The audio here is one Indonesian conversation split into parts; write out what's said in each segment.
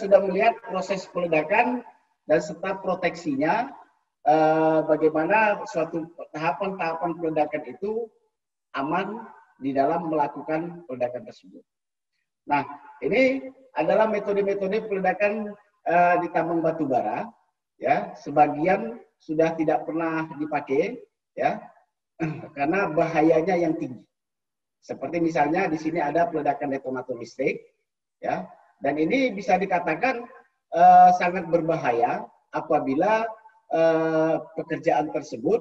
sudah melihat proses peledakan dan serta proteksinya, bagaimana suatu tahapan-tahapan peledakan itu aman di dalam melakukan peledakan tersebut. Nah, ini adalah metode-metode peledakan di tambang batu bara, ya. Sebagian sudah tidak pernah dipakai, ya, karena bahayanya yang tinggi. Seperti misalnya di sini ada peledakan detonator listrik, ya, dan ini bisa dikatakan sangat berbahaya apabila pekerjaan tersebut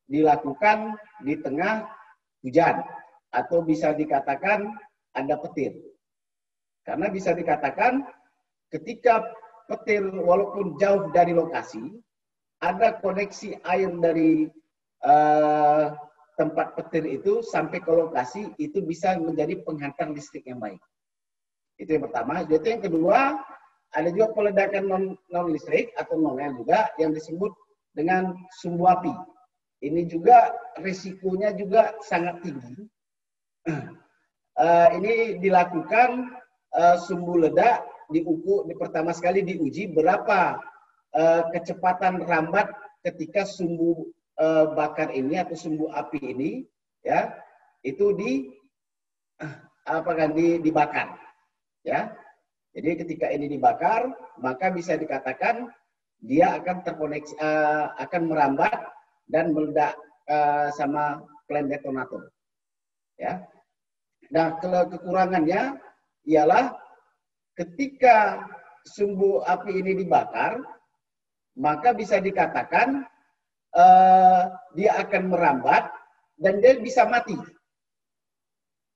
dilakukan di tengah hujan atau bisa dikatakan ada petir. Karena bisa dikatakan ketika petir walaupun jauh dari lokasi, ada koneksi air dari tempat petir itu sampai ke lokasi, itu bisa menjadi penghantar listrik yang baik. Itu yang pertama. Itu yang kedua, ada juga peledakan non listrik atau nonel juga yang disebut dengan sumbu api. Ini juga risikonya juga sangat tinggi. Ini dilakukan sumbu ledak pertama sekali diuji berapa kecepatan rambat ketika sumbu bakar ini atau sumbu api ini, ya, itu dibakar, ya. Jadi ketika ini dibakar, maka bisa dikatakan dia akan terkoneksi, akan merambat dan meledak sama flame detonator, ya. Nah, kekurangannya ialah ketika sumbu api ini dibakar, maka bisa dikatakan dia akan merambat dan dia bisa mati.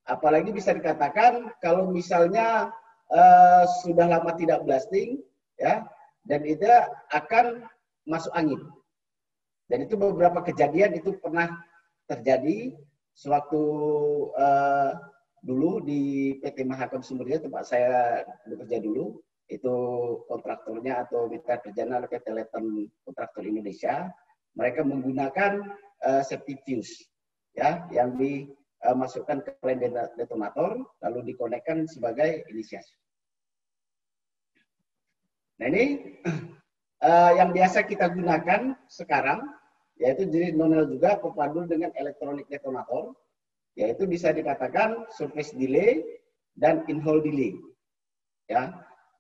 Apalagi bisa dikatakan kalau misalnya sudah lama tidak blasting, ya, dan itu akan masuk angin. Dan itu beberapa kejadian itu pernah terjadi sewaktu dulu di PT Mahakam Sumberjaya tempat saya bekerja dulu. Itu kontraktornya atau mitra kerjanya PT Letton Kontraktor Indonesia. Mereka menggunakan safety fuse, ya, yang dimasukkan ke flame detonator lalu dikonekkan sebagai inisiasi. Nah, ini yang biasa kita gunakan sekarang, yaitu jadi nonel juga berpadu dengan elektronik detonator, yaitu bisa dikatakan surface delay dan in-hole delay, ya.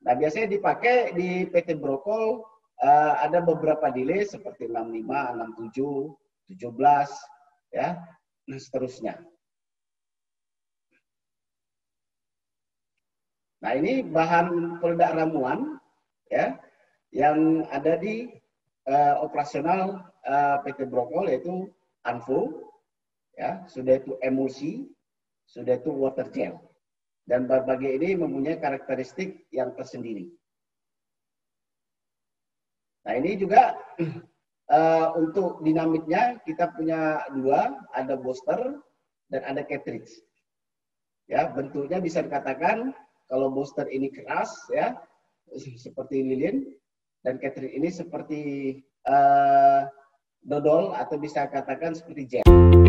Nah, biasanya dipakai di PT Brokol. Ada beberapa delay seperti 65, 67, 17, ya, dan seterusnya. Nah, ini bahan peledak ramuan, ya, yang ada di operasional PT Brokol, yaitu ANFO, ya, sudah itu emulsi, sudah itu water gel. Dan berbagai ini mempunyai karakteristik yang tersendiri. Nah, ini juga untuk dinamiknya kita punya dua, ada booster dan ada cartridge. Ya, bentuknya bisa dikatakan kalau booster ini keras, ya, seperti lilin, dan cartridge ini seperti dodol atau bisa katakan seperti gel.